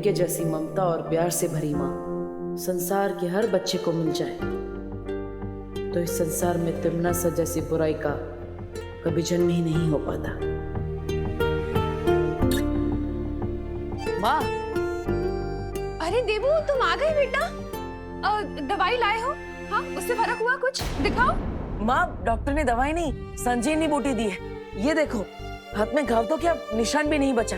के जैसी ममता और प्यार से भरी माँ संसार के हर बच्चे को मिल जाए तो इस संसार में तिमना सा जैसी बुराई का कभी जन्म ही नहीं हो पाता। माँ। अरे देवू, तुम आ गए बेटा। दवाई लाए हो? हाँ, उससे फर्क हुआ कुछ? दिखाओ। माँ, डॉक्टर ने दवाई नहीं, संजीवनी बूटी दी है। ये देखो, हाथ में घाव तो क्या, निशान भी नहीं बचा,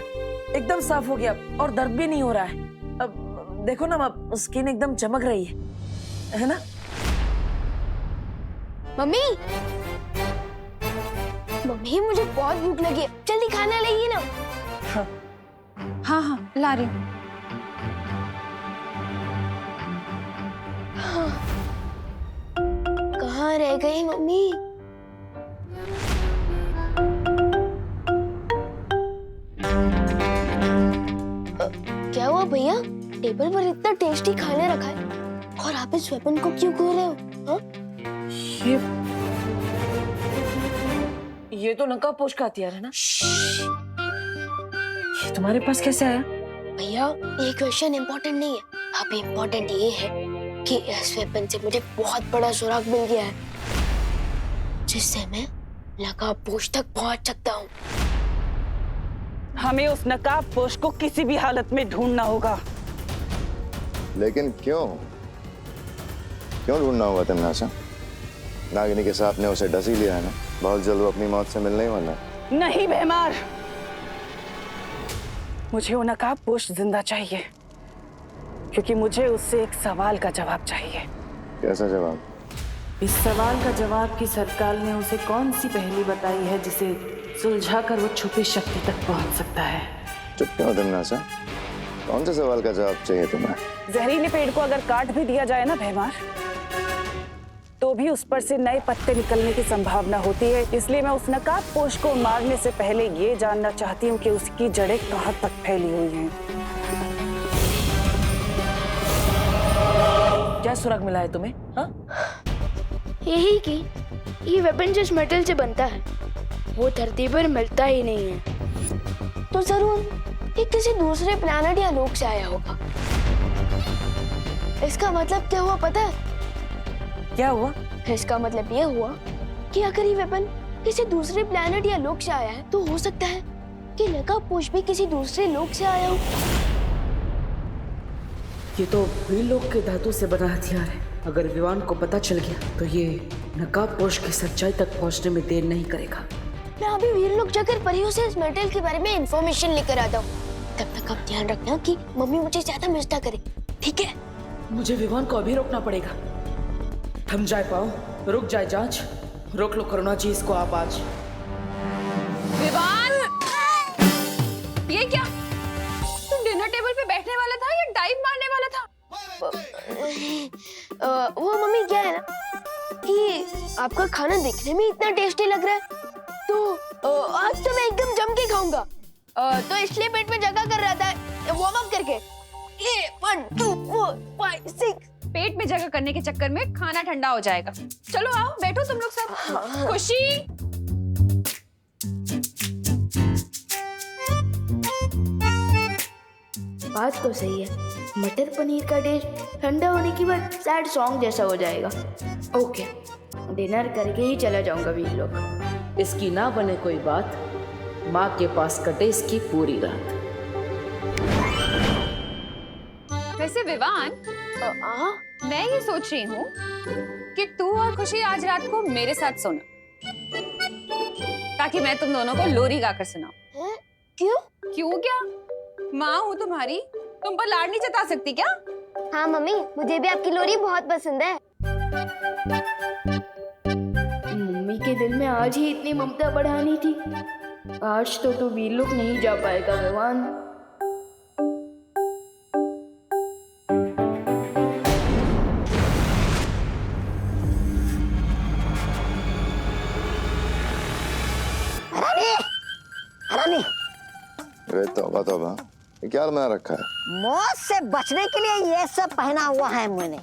एकदम साफ हो गया और दर्द भी नहीं हो रहा है। अब देखो ना माँ, स्किन एकदम चमक रही है ना? मम्मी, मम्मी मुझे बहुत भूख लगी है, जल्दी खाना लाइए ना। हाँ हाँ हाँ, ला रही हूँ। हाँ। कहाँ रह गई मम्मी? क्या हुआ भैया? टेबल पर इतना टेस्टी खाना रखा है और आप इस वेपन को क्यों खो रहे हो? हाँ? ये तो नकाबपोश का हथियार है ना? ये तुम्हारे पास कैसे आया? भैया, ये क्वेश्चन इम्पोर्टेंट नहीं है। अभी इम्पोर्टेंट ये है कि इस वेपन से मुझे बहुत बड़ा सुराग मिल गया है, जिससे मैं नकाबपोश तक पहुंच सकता हूँ। हमें उस नकाबपोश को किसी भी हालत में ढूंढना होगा। लेकिन क्यों? क्यों ढूंढना होगा तिमनासा? नागिनी के सांप ने उसे डस ही लिया है ना, बहुत जल्द वो अपनी मौत से मिलने ही वाला है। नहीं भैमार, मुझे वो नकाबपोश जिंदा चाहिए, क्योंकि मुझे उससे एक सवाल का जवाब चाहिए। कैसा जवाब? इस सवाल का जवाब कि सरकार ने उसे कौन सी पहेली बताई है जिसे सुलझाकर वो छुपी शक्ति तक पहुंच सकता है। चुप क्यों तिमनासा? कौन से सवाल का जवाब चाहिए तुम्हें? जहरीले पेड़ को अगर काट भी दिया जाए ना भैमार, तो भी उस पर से नए पत्ते निकलने की संभावना होती है। इसलिए मैं उस नकाबपोश को मारने से पहले ये जानना चाहती हूँ कि उसकी जड़ें कहाँ तक फैली हुई हैं। क्या सुराग मिला है तुम्हें? हाँ? यही कि ये वेपन जिस मेटल से बनता है वो धरती पर मिलता ही नहीं है, तो जरूर ये किसी दूसरे प्लैनेट या लोक से आया होगा। इसका मतलब क्या हुआ पता है? क्या हुआ? इसका मतलब ये हुआ कि अगर ये वेपन किसी दूसरे प्लैनेट या लोक से आया है तो हो सकता है कि नकाबपोश भी किसी दूसरे लोक से आया हो। ये तो वीरलोक के धातु से बना हथियार है। अगर विवान को पता चल गया तो ये नकाबपोश की सच्चाई तक पहुंचने में देर नहीं करेगा। मैं अभी वीरलोक जाकर परियों से इस मेटल के बारे में इंफॉर्मेशन लेकर आता हूँ। तब तक आप ध्यान रखना कि मम्मी मुझे ज्यादा मिस ना करे, ठीक है? मुझे विवान को अभी रोकना पड़ेगा। थम जाए पाओ, रुक जाए जांच, रोक लो करुणा जी इसको आप आज। विवान, ये क्या? तुम डिनर टेबल पे बैठने वाला था या डाइव मारने वाला था? वो मम्मी क्या है ना कि आपका खाना देखने में इतना टेस्टी लग रहा है तो आज तो मैं एकदम जम के खाऊंगा, तो इसलिए पेट में जगह कर रहा था वार्म अप करके। ये 1 2 4 5 6 पेट में जगह करने के चक्कर में खाना ठंडा हो जाएगा। चलो आओ, बैठो तुम लोग सब। खुशी, बात तो सही है, मटर पनीर का टेस्ट ठंडा होने के बाद सैड सॉन्ग जैसा हो जाएगा। ओके, डिनर करके ही चला जाऊंगा वीरलोक। इसकी ना बने कोई बात, माँ के पास कटे इसकी पूरी रात। वैसे विवान, मैं ये सोच रही हूँ कि तू और खुशी आज रात को मेरे साथ सोना, ताकि मैं तुम दोनों को लोरी गाकर सुनाऊं। क्यों? क्यों क्या? माँ हूँ तुम्हारी, तुम पर लाड नहीं जता सकती क्या? हाँ मम्मी, मुझे भी आपकी लोरी बहुत पसंद है। मम्मी के दिल में आज ही इतनी ममता बढ़ानी थी। आज तो वीरलोक नहीं जा पाएगा विवान। अरे तौबा तौबा, ये क्या बना रखा है? मौत से बचने के लिए ये सब पहना हुआ है मैंने।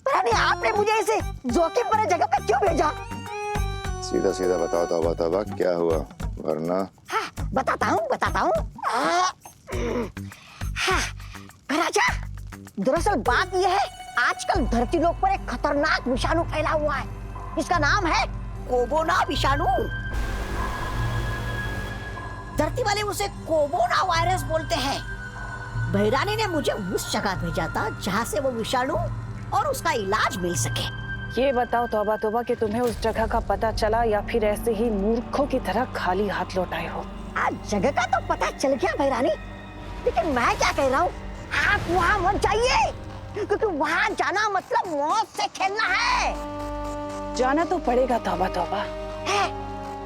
पर आपने मुझे इसे जोखिम भरी जगह पे क्यों भेजा? सीधा सीधा बताओ तौबा तौबा, क्या हुआ? वरना हाँ, बताता हूँ। हाँ, राजा, दरअसल बात यह है, आजकल धरती लोक पर एक खतरनाक विषाणु फैला हुआ है। इसका नाम है कोरोना विषाणु। धरती वाले उसे कोरोना वायरस बोलते हैं। भैरानी ने मुझे उस जगह भेजा था जहाँ से वो विषाणु और उसका इलाज मिल सके। ये बताओ तौबा तौबा कि तुम्हें उस जगह का पता चला या फिर ऐसे ही मूर्खों की तरह खाली हाथ लौट आए हो? आज जगह का तो पता चल गया भैरानी, लेकिन मैं क्या कह रहा हूँ, आप वहाँ मत जाइए, क्योंकि वहाँ जाना मतलब मौत से खेलना है। जाना तो पड़ेगा तौबा तौबा, है?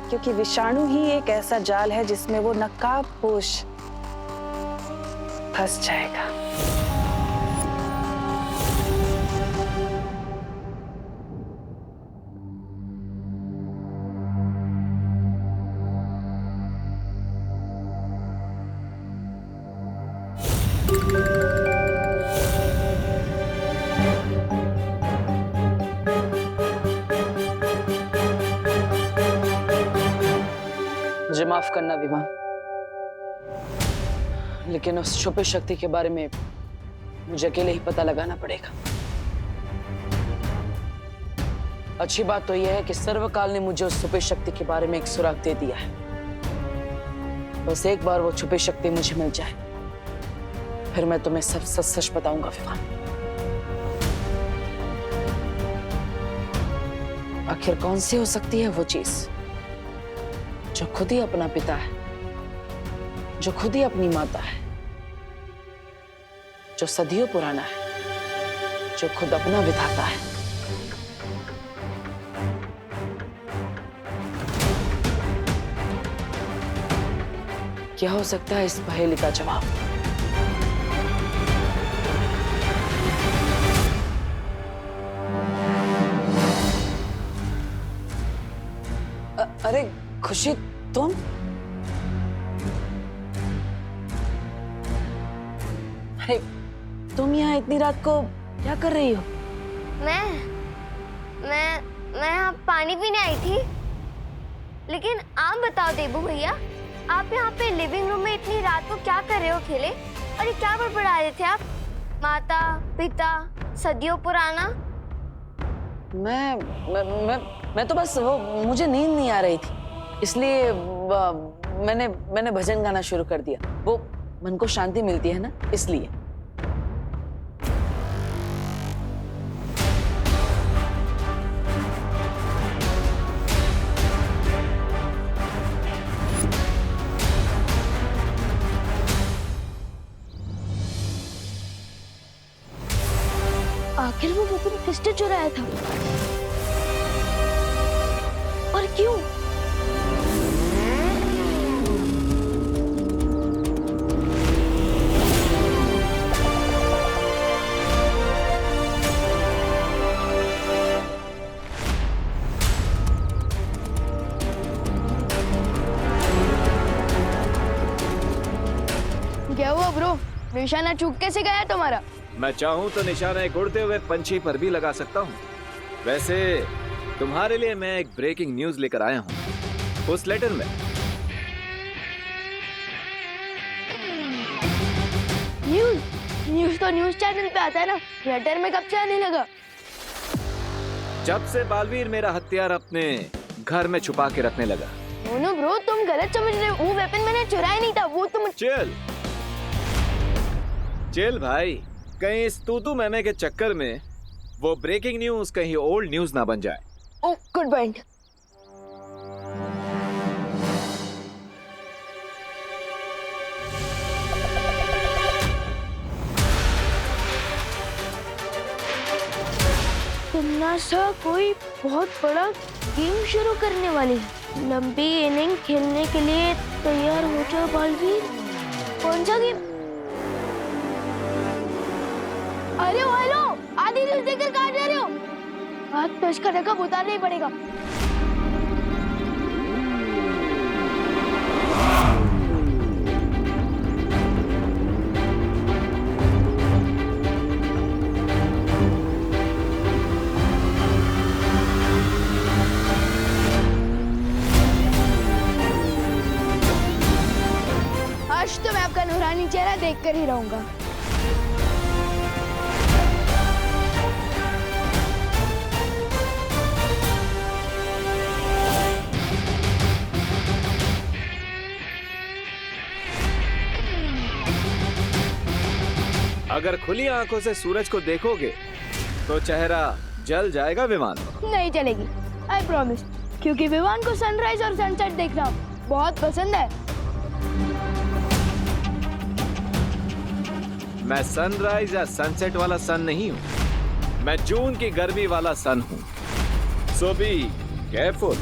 क्योंकि विषाणु ही एक ऐसा जाल है जिसमें वो नकाबपोश फंस जाएगा। मुझे माफ करना विवान, लेकिन उस छुपी शक्ति के बारे में मुझे अकेले ही पता लगाना पड़ेगा। अच्छी बात तो यह है कि सर्वकाल ने मुझे उस छुपी शक्ति के बारे में एक सुराग दे दिया है। बस एक बार वो छुपी शक्ति मुझे मिल जाए, फिर मैं तुम्हें सब सच सच बताऊंगा विवान। आखिर कौन सी हो सकती है वो चीज जो खुद ही अपना पिता है, जो खुद ही अपनी माता है, जो सदियों पुराना है, जो खुद अपना विधाता है। क्या हो सकता है इस पहेली का जवाब? अरे खुशी, तुम? अरे तुम यहाँ इतनी रात को क्या कर रही हो? मैं यहाँ पानी पीने आई थी। लेकिन आप बताओ देबू भैया, आप यहाँ पे लिविंग रूम में इतनी रात को क्या कर रहे हो अकेले? और ये क्या बड़बड़ा रहे थे आप? माता पिता सदियों पुराना। मैं तो बस वो, मुझे नींद नहीं आ रही थी, इसलिए मैंने भजन गाना शुरू कर दिया। वो मन को शांति मिलती है ना, इसलिए। आखिर वो वेपन किसने चुराया था और क्यों? क्या हुआ ब्रो? निशाना चूक कैसे गया तुम्हारा? मैं चाहूं तो निशाना एक उड़ते हुए पंछी पर भी लगा सकता हूं। वैसे तुम्हारे लिए मैं एक ब्रेकिंग न्यूज लेकर आया हूं। उस लेटर में न्यूज तो न्यूज चैनल पे आता है ना, लेटर में कब से आने लगा? जब से बालवीर मेरा हथियार अपने घर में छुपा के रखने लगा। मोनू ब्रो, तुम गलत समझ रहे हो। वो वेपन मैंने चुराया नहीं था, वो तुम। चिल भाई, कहीं इस तूतू मैमे के चक्कर में वो ब्रेकिंग न्यूज कहीं ओल्ड न्यूज ना बन जाए। ओह, गुड पॉइंट। तुमनासा कोई बहुत बड़ा गेम शुरू करने वाली है। लंबी इनिंग खेलने के लिए तैयार हो जाओ बालवीर। कौन सा गेम? अरे वो हेलो, आधी न्यूज़ देखकर कहाँ जा रहे हो? आज तो इसका रकम उतारना ही पड़ेगा। आज तो मैं आपका नूरानी चेहरा देखकर ही रहूंगा। अगर खुली आंखों से सूरज को देखोगे तो चेहरा जल जाएगा विवान। नहीं चलेगी, आई प्रॉमिस, क्योंकि विवान को सनराइज और सनसेट देखना बहुत पसंद है। मैं सनराइज या सनसेट वाला सन नहीं हूँ, मैं जून की गर्मी वाला सन हूँ। सो बी केयरफुल।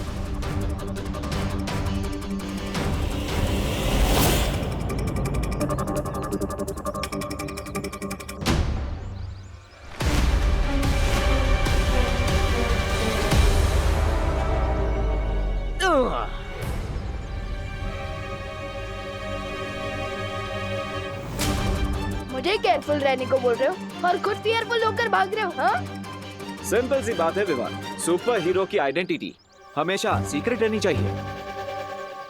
मुझे केयरफुल रहने को बोल रहे हो और खुद फियरफुल होकर भाग रहे हो, हाँ? सिंपल सी बात है विवान, सुपर हीरो की आइडेंटिटी हमेशा सीक्रेट रहनी चाहिए।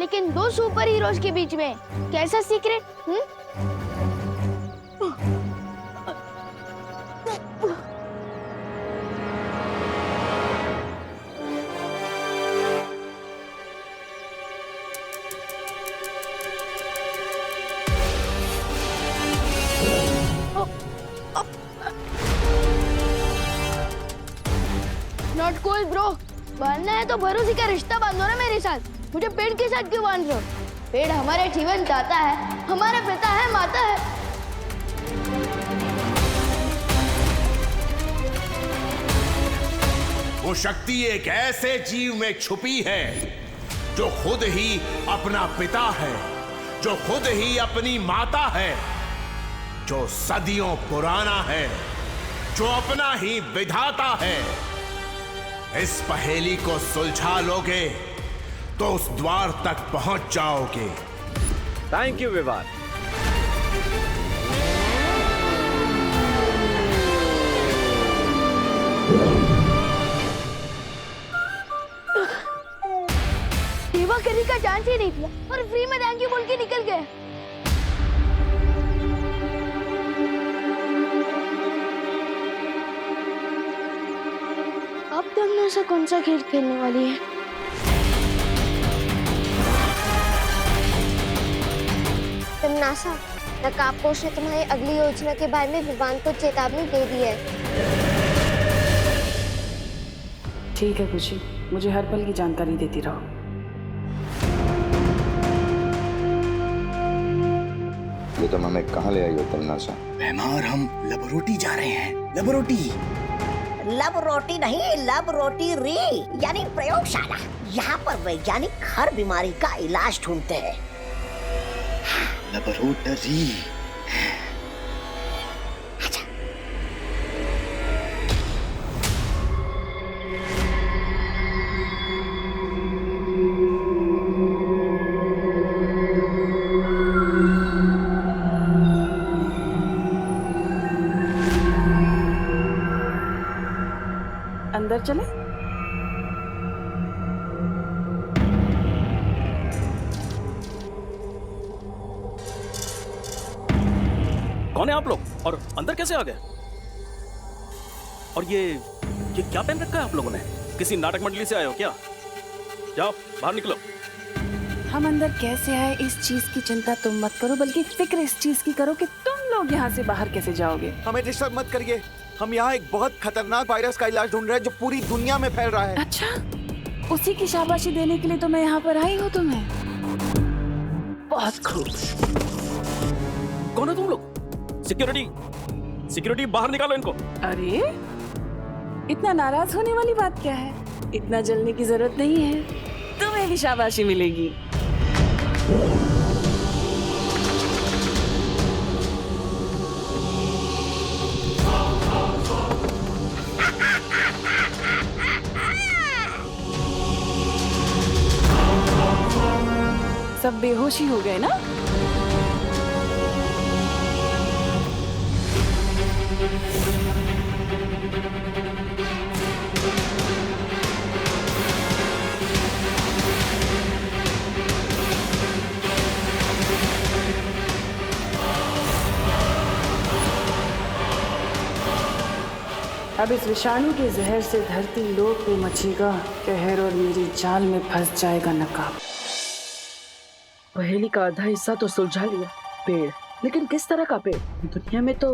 लेकिन दो सुपर हीरोज के बीच में कैसा सीक्रेट? नॉट कूल ब्रो, बांधना है तो भरोसे का रिश्ता बांधो ना मेरे साथ। मुझे पेड़ के साथ क्यों बांध रहे हो? पेड़ हमारे जीवन दाता है, हमारा पिता है, माता है। वो शक्ति एक ऐसे जीव में छुपी है जो खुद ही अपना पिता है, जो खुद ही अपनी माता है, जो सदियों पुराना है, जो अपना ही विधाता है। इस पहेली को सुलझा लोगे तो उस द्वार तक पहुंच जाओगे। Thank you Vivaan. सेवा करने का चांस ही नहीं दिया और फ्री में थैंक यू बोल के निकल गए। अब तुमने से कौन सा खेल खेलने वाली है? तमनासा, नकाबपोश ने तुम्हारी अगली योजना के बारे में विवान को चेतावनी दे दी है। ठीक है खुशी, मुझे हर पल की जानकारी देती रहो। ये तुम हमें कहाँ ले आई हो तमन्नासा? भैमार, हम लबरोटी जा रहे हैं। लबरोटी? लब रोटी नहीं, लब रोटी री यानी प्रयोगशाला। यहाँ पर वैज्ञानिक हर बीमारी का इलाज ढूंढते हैं। लबरोटरी। अंदर चले? कौन है आप लोग और अंदर कैसे आ गए? और ये क्या पहन रखा है आप लोगों ने? किसी नाटक मंडली से आए हो क्या? जाओ बाहर निकलो। हम अंदर कैसे आए इस चीज की चिंता तुम मत करो, बल्कि फिक्र इस चीज की करो कि तुम लोग यहाँ से बाहर कैसे जाओगे। हमें डिस्टर्ब मत करिए, हम यहाँ एक बहुत खतरनाक वायरस का इलाज ढूंढ रहे हैं जो पूरी दुनिया में फैल रहा है। अच्छा, उसी की शाबाशी देने के लिए तो मैं यहाँ पर आई हूँ तुम्हें। बहुत खूब। कौन है तुम लोग? सिक्योरिटी बाहर निकालो इनको। अरे इतना नाराज होने वाली बात क्या है? इतना जलने की जरूरत नहीं है, तुम्हें भी शाबाशी मिलेगी। सब बेहोशी हो गए ना? अब इस विषाणु के जहर से धरती लोक में मचेगा कहर और मेरी जाल में फंस जाएगा नकाब। पहेली का आधा हिस्सा तो सुलझा लिया, पेड़, लेकिन किस तरह का पेड़? दुनिया में तो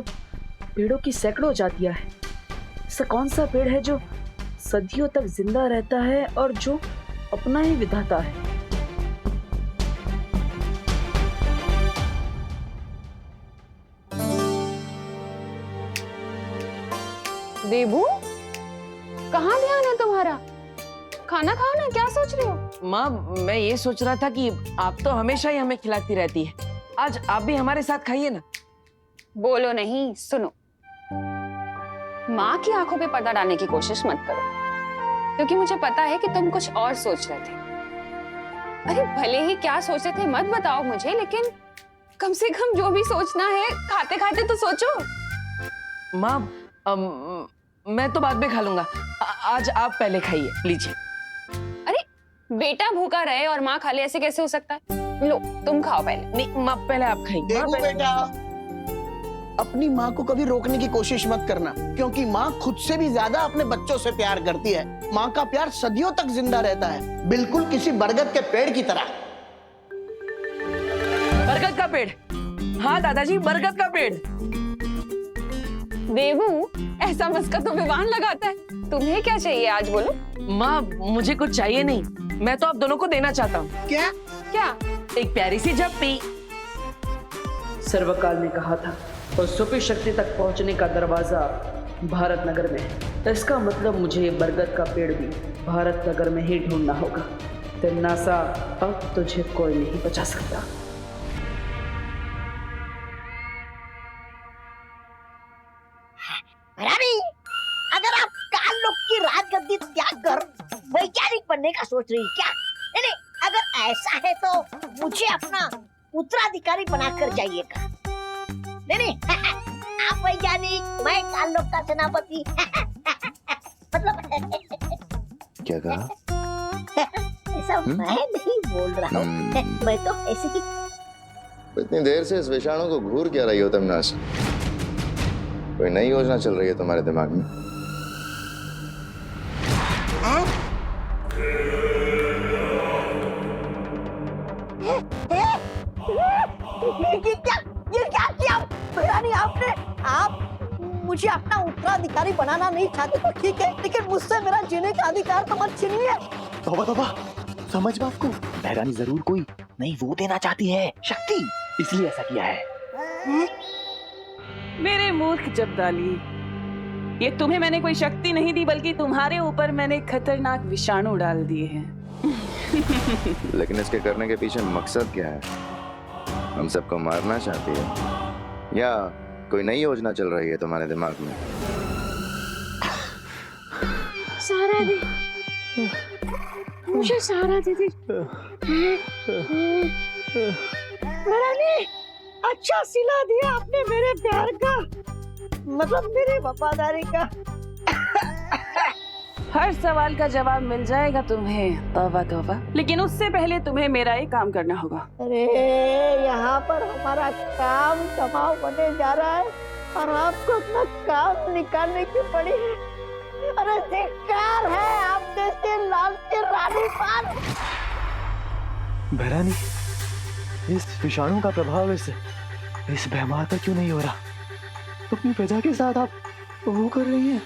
पेड़ों की सैकड़ों जातियां हैं। ऐसा कौन सा पेड़ है जो सदियों तक जिंदा रहता है और जो अपना ही विधाता है? देबू, कहाँ ध्यान है तुम्हारा? खाना खाओ ना, क्या सोच रहे हो? माँ, मैं ये सोच रहा था कि आप तो हमेशा ही हमें खिलाती रहती है, आज आप भी हमारे साथ खाइए ना। बोलो नहीं, सुनो। माँ की आंखों पे पर्दा डालने की कोशिश मत करो, क्योंकि मुझे पता है कि तुम कुछ और सोच रहे थे। अरे भले ही क्या सोच रहे थे मत बताओ मुझे, लेकिन कम से कम जो भी सोचना है खाते खाते तो सोचो। माँ, मैं तो बाद में खा लूंगा, आज आप पहले खाइए, लीजिए। अरे बेटा भूखा रहे और माँ खा ले, ऐसे कैसे हो सकता है? लो तुम खाओ पहले। नहीं माँ, पहले आप खाइए। देखो बेटा, अपनी माँ को कभी रोकने की कोशिश मत करना, क्योंकि माँ खुद से भी ज्यादा अपने बच्चों से प्यार करती है। माँ का प्यार सदियों तक जिंदा रहता है, बिल्कुल किसी बरगद के पेड़ की तरह। बरगद का पेड़? हाँ दादाजी, बरगद का पेड़। देवू, ऐसा मस्का तो विवान लगाता है। तुम्हें क्या चाहिए आज बोलो? माँ, मुझे कुछ चाहिए नहीं, मैं तो आप दोनों को देना चाहता हूँ। क्या? क्या? एक प्यारी सी झप्पी। सर्वकाल ने कहा था और सुपी शक्ति तक पहुंचने का दरवाजा भारत नगर में है। इसका मतलब मुझे ये बरगद का पेड़ भी भारत नगर में ही ढूंढना होगा। तिन्नासा, अब तुझे कोई नहीं बचा सकता। रानी, अगर आप काल लोक की राजगद्दी त्याग कर वैज्ञानिक बनने का सोच रही क्या? नहीं नहीं, अगर ऐसा है तो मुझे अपना उत्तराधिकारी बनाकर जाइएगा। नहीं नहीं, आप वैज्ञानिक, मैं काल लोक का सेनापति। मतलब क्या कहा? ऐसा मैं नहीं बोल रहा हूँ, मैं तो ऐसे ही। इतनी देर से इस विषाणु को घूर क्या रही हो तुम नाश? कोई नई योजना चल रही है तुम्हारे दिमाग में? ये क्या किया रानी आपने? आप मुझे अपना उत्तराधिकारी बनाना नहीं चाहते तो ठीक है, लेकिन मुझसे मेरा जीने का अधिकार तो मत छीनिए। तौबा तौबा, समझ बात को। बहरानी जरूर कोई नई वो देना चाहती है, शक्ति, इसलिए ऐसा किया है। मेरे मूर्ख जब्दाली, ये तुम्हें मैंने कोई शक्ति नहीं दी, बल्कि तुम्हारे ऊपर मैंने खतरनाक विषाणु डाल दिए हैं। लेकिन इसके करने के पीछे मकसद क्या है? हम सबको मारना चाहती है या कोई नई योजना चल रही है तुम्हारे दिमाग में? सहारा दे, मुझे सहारा दे दे। रानी, अच्छा सिला दिया आपने मेरे प्यार का, मतलब मेरी वफादारी का। हर सवाल का जवाब मिल जाएगा तुम्हें, तौबा तौबा। लेकिन उससे पहले तुम्हें मेरा एक काम करना होगा। अरे यहाँ पर हमारा काम कमाओ बने जा रहा है और आपको अपना काम निकालने की पड़ी है। अरे धिक्कार है आप जैसे लाल के रानी पान। बहरानी, इस विषाणु का प्रभाव इस भैमार पर क्यों नहीं हो रहा? अपनी प्रजा के साथ आप वो कर रही हैं,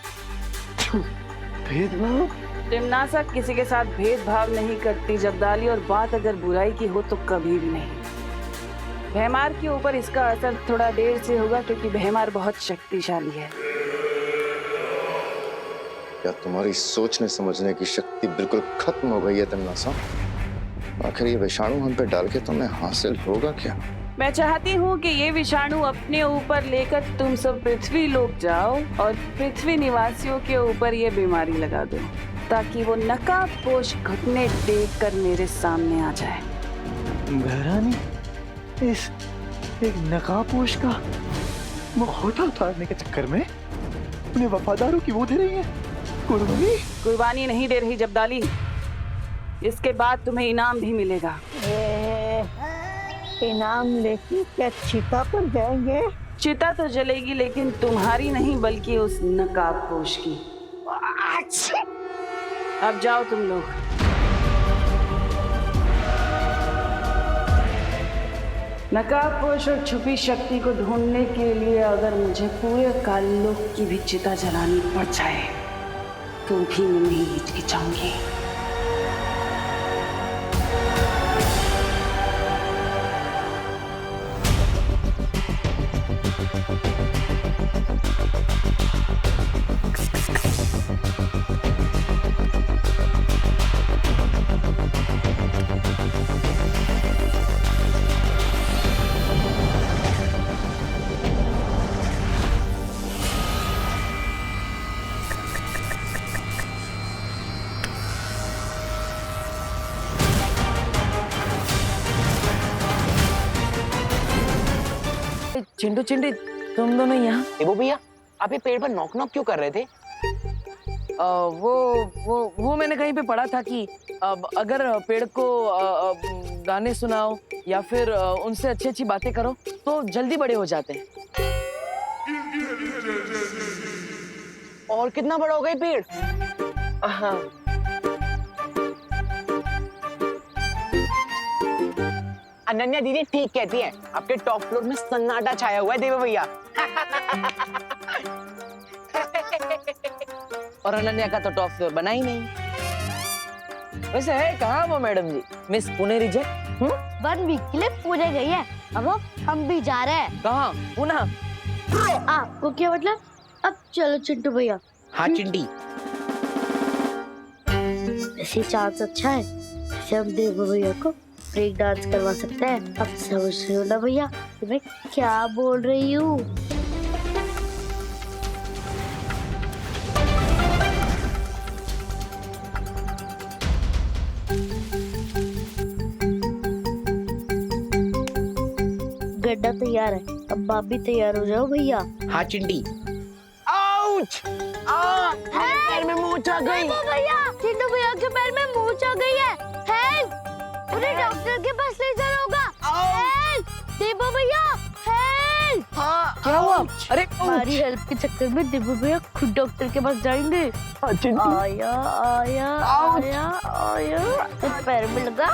भेदभाव। तिम्नासा किसी के साथ भेदभाव नहीं करती जब्दाली, और बात अगर बुराई की हो तो कभी भी नहीं। भैमार के ऊपर इसका असर थोड़ा देर से होगा, क्योंकि भैमार बहुत शक्तिशाली है। क्या तुम्हारी सोचने समझने की शक्ति बिल्कुल खत्म हो गई है तिम्नासा? आखिर ये विषाणु हम पे डाल के तुम्हें हासिल होगा क्या? मैं चाहती हूँ कि ये विषाणु अपने ऊपर लेकर तुम सब पृथ्वी लोक जाओ और पृथ्वी निवासियों के ऊपर ये बीमारी लगा दो, ताकि वो नकाबपोश घुटने टेक कर मेरे सामने आ जाए। बहरानी, इस एक नकाबपोश का मुखौटा उतारने के चक्कर में उन्हें वफादारों की वो दे रही है कुर्बानी। कुर्बानी नहीं दे रही जब्दाली, इसके बाद तुम्हें इनाम भी मिलेगा। इनाम लेके क्या चिता पर जाएंगे? चिता तो जलेगी, लेकिन तुम्हारी नहीं बल्कि उस नकाबपोश की। अच्छा, अब जाओ तुम लोग। नकाबपोश और छुपी शक्ति को ढूंढने के लिए अगर मुझे पूरे कालोक की भी चिता जलानी पड़ जाए तो भी मैं नहीं हिचकिचाऊंगी। चिंटू चिंटी, तुम दोनों यहाँ? देवो भैया, आप ये पेड़ पर नॉक नॉक क्यों कर रहे थे? वो मैंने कहीं पे पढ़ा था कि अगर पेड़ को गाने सुनाओ या फिर उनसे अच्छी अच्छी बातें करो तो जल्दी बड़े हो जाते हैं। और कितना बड़ा हो गया पेड़? हाँ। अनन्या दीदी ठीक कहती है, आपके टॉप फ्लोर में सन्नाटा छाया हुआ है देवो भैया। और अनन्या का तो टॉप फ्लोर बना ही नहीं। वैसे है कहाँ वो मैडम जी, मिस पुणे रिजेक्ट? 1 वीक के लिए पुणे गई है, अब हम भी जा रहे हैं। कहाँ? पुणे? आपको क्या मतलब? अब चलो चिंटू भैया। हाँ चिंटी। ऐसी चांस अच्छा है, हम देवो भैया को ब्रेक डांस करवा सकते हैं। अब समझ रहे हो ना भैया मैं क्या बोल रही हूँ? गड्ढा तैयार है, अब आप भी तैयार हो जाओ भैया। हाँ चिंटी। आउच! पैर में मूंछ आ गई। भैया, चिंटू भैया के पैर में मूंछ आ गई है। हेल्प! उन्हें डॉक्टर के पास ले जाना होगा। हेल्प! देवो भैया, हेल्प! हाँ, क्या हुआ? अरे हमारी हेल्प के चक्कर में देवो भैया खुद डॉक्टर के पास जाएंगे। आया आया आया आया, तो पैर में लगा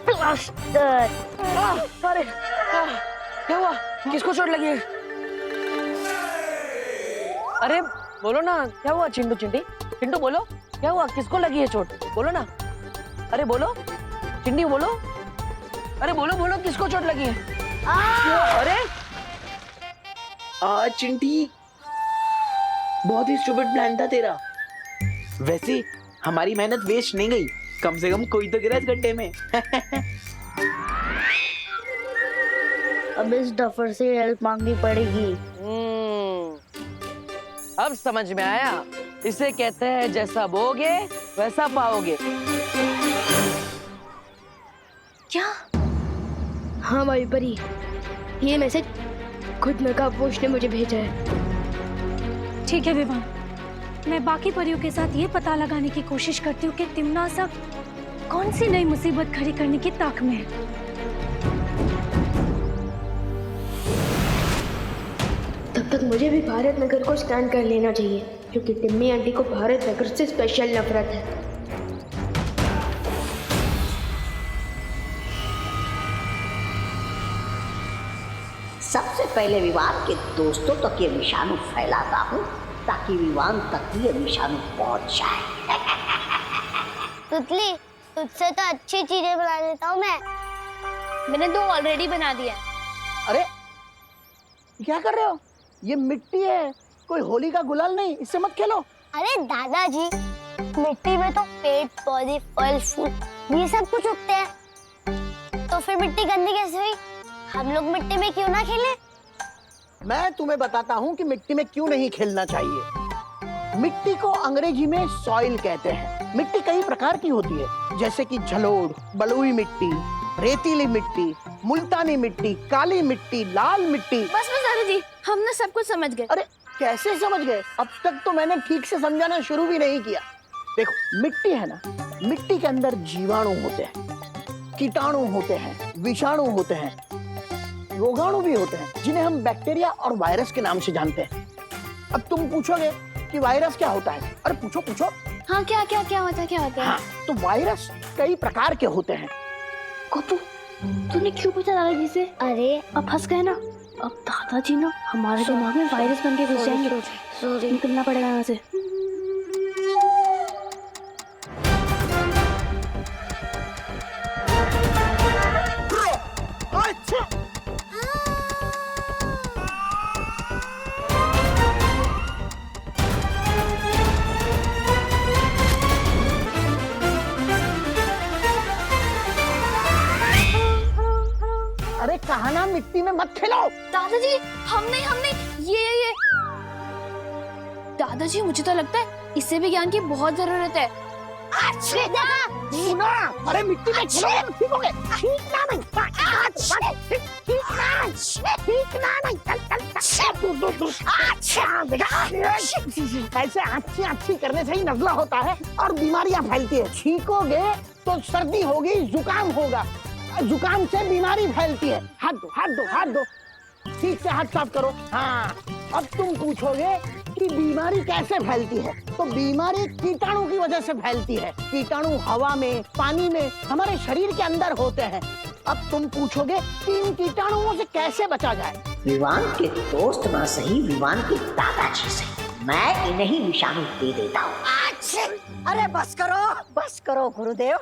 प्लास्टर। अरे क्या हुआ? किसको चोट लगी है? अरे बोलो ना, क्या हुआ चिंटू चिंटी? चिंटू बोलो, क्या हुआ? किसको लगी है चोट? बोलो ना। अरे बोलो चिंटी, बोलो। अरे बोलो बोलो, किसको चोट लगी है? अरे चिंटी, बहुत ही स्टूपिड प्लान था तेरा। वैसे हमारी मेहनत वेस्ट नहीं गई, कम से कम कोई तो गिरा इस गड्ढे में। अब इस डफर से हेल्प मांगनी पड़ेगी। अब समझ में आया, इसे कहते हैं जैसा बोगे वैसा पाओगे। क्या? हाँ भाई परी, ये मैसेज खुद नकाबपोश ने मुझे भेजा है। ठीक है विवान, मैं बाकी परियों के साथ ये पता लगाने की कोशिश करती हूँ कि तिमना सब कौन सी नई मुसीबत खड़ी करने की ताक में है। तब तक मुझे भी भारत नगर को स्कैन कर लेना चाहिए, क्योंकि तिम्मी आंटी को भारत नगर से स्पेशल नफरत है। सबसे पहले विवान के दोस्तों तक ये विषाणु फैलाता हूँ, ताकि विवान तक ये विषाणु पहुंच जाए। तुतली, तुझसे तो अच्छी चीजें बना लेता हूँ मैं। मैंने 2 ऑलरेडी बना दिया। अरे क्या कर रहे हो? ये मिट्टी है, कोई होली का गुलाल नहीं, इससे मत खेलो। अरे दादाजी, मिट्टी में तो पेड़ पौधे फल फूल ये सब कुछ उगते हैं, तो फिर मिट्टी गंदी कैसे हुई? हम लोग मिट्टी में क्यों ना खेलें? मैं तुम्हें बताता हूँ कि मिट्टी में क्यों नहीं खेलना चाहिए। मिट्टी को अंग्रेजी में सॉइल कहते हैं। मिट्टी कई प्रकार की होती है, जैसे कि जलोढ़, बलुई मिट्टी, रेतीली मिट्टी, मुल्तानी मिट्टी, काली मिट्टी, लाल मिट्टी। बस दादाजी, हम ना सब कुछ समझ गए। अरे कैसे समझ गए? अब तक तो मैंने ठीक से समझाना शुरू भी नहीं किया। देखो, मिट्टी है ना, मिट्टी के अंदर जीवाणु होते हैं, कीटाणु होते हैं, विषाणु होते हैं, रोगाणु भी होते हैं, जिन्हें हम बैक्टीरिया और वायरस के नाम से जानते हैं। अब तुम पूछोगे कि वायरस क्या होता है? अरे पूछो पूछो। हाँ, क्या क्या क्या होता है, क्या होता है? हाँ, तो वायरस कई प्रकार के होते हैं। तूने क्यों पूछा दादाजी से? अरे अब फंस गए ना। अब दादाजी ना हमारे दिमाग में वायरस बन के घुस जाएंगे। सॉरी, निकलना पड़ेगा यहाँ से। अरे कहाना मिट्टी में मत खेलो। दादाजी हमने ये दादाजी मुझे तो लगता है इससे भी ज्ञान की बहुत जरूरत है। सुना, अरे मिट्टी में खेलो तो सीखोगे। सीखना नहीं, सीखना नहीं। अच्छा बेटा, ऐसे अच्छी करने से ही नजला होता है और बीमारियां फैलती है। छींकोगे तो सर्दी होगी, जुकाम होगा, जुकाम से बीमारी फैलती है। हाथ दो, हाथ दो, हाथ दो, ठीक से हाथ साफ करो। हाँ, अब तुम पूछोगे कि बीमारी कैसे फैलती है, तो बीमारी कीटाणु की वजह से फैलती है। कीटाणु हवा में, पानी में, हमारे शरीर के अंदर होते हैं। अब तुम पूछोगे कि इन कीटाणुओं से कैसे बचा जाए। विवान के दोस्त ना सही, विवान के दादाजी से मैं इन्हीं विषाणु दे देता हूँ। अरे बस करो गुरुदेव,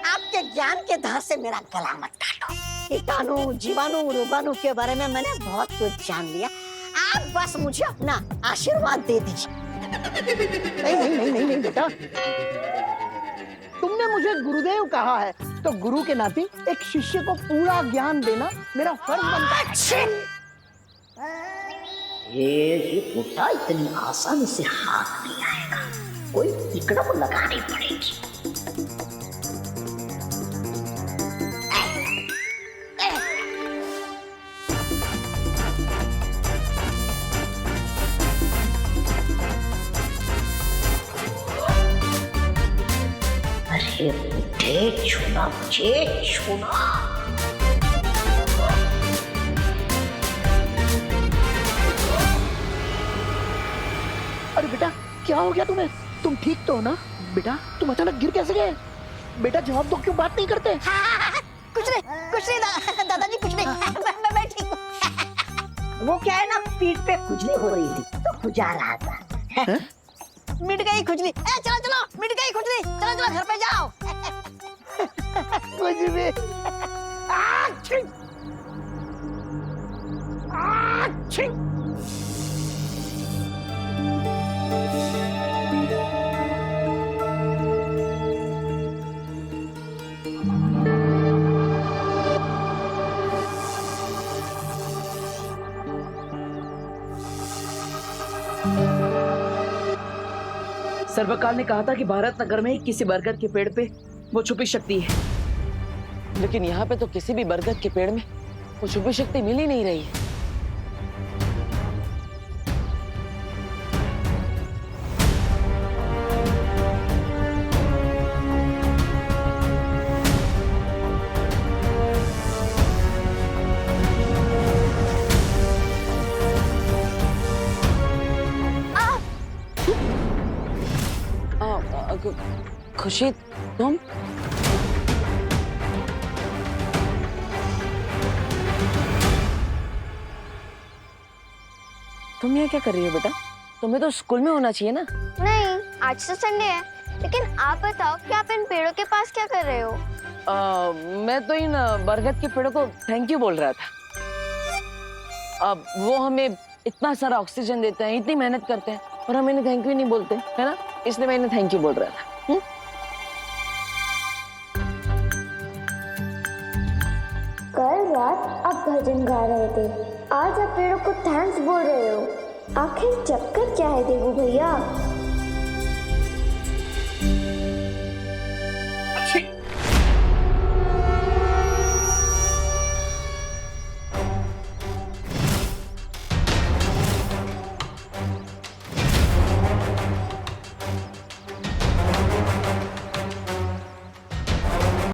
आपके ज्ञान के धार से मेरा गला मत काटो। कीटाणु, जीवाणु, रोगाणु के बारे में मैंने बहुत कुछ जान लिया। आप बस मुझे अपना आशीर्वाद दे दीजिए। नहीं बेटा, तुमने मुझे गुरुदेव कहा है, तो गुरु के नाते एक शिष्य को पूरा ज्ञान देना मेरा फर्ज बनता है। ये बुढ़ा इतनी आसानी से हाथ नहीं आएगा, कोई टिकड़म लगानी पड़ेगी। अरे बुढ़े, छूना मुझे, छूना। अरे बेटा, क्या हो गया तुम्हें? तुम ठीक तो हो ना? बेटा तुम अचानक गिर कैसे गए? बेटा जवाब दो, क्यों बात नहीं करते? कुछ नहीं दादाजी, कुछ नहीं। मैं ठीक हूँ। वो क्या है ना, पीठ पे खुजली हो रही थी तो खुजा रहा था। मिट गई खुजली। चलो मिट गई खुजली, चलो घर पे जाओ। कुछ भी। सर्वकाल ने कहा था कि भारत नगर में किसी बरगद के पेड़ पे वो छुपी शक्ति है, लेकिन यहाँ पे तो किसी भी बरगद के पेड़ में वो छुपी शक्ति मिल ही नहीं रही है। खुशी, तुम? तुम यहाँ क्या कर रही हो बेटा? तुम्हें तो स्कूल में होना चाहिए ना। नहीं, आज तो संडे है। लेकिन आप बताओ कि आप इन पेड़ों के पास क्या कर रहे हो? मैं तो इन बरगद के पेड़ों को थैंक यू बोल रहा था। अब वो हमें इतना सारा ऑक्सीजन देते हैं, इतनी मेहनत करते हैं, और हम इन्हें थैंक यू नहीं बोलते, है ना? इसलिए मैं इन्हें थैंक यू बोल रहा था। कल रात आप भजन गा रहे थे, आज आप पेड़ों को थैंक्स बोल रहे हो। आखिर चक्कर क्या है देवू भैया?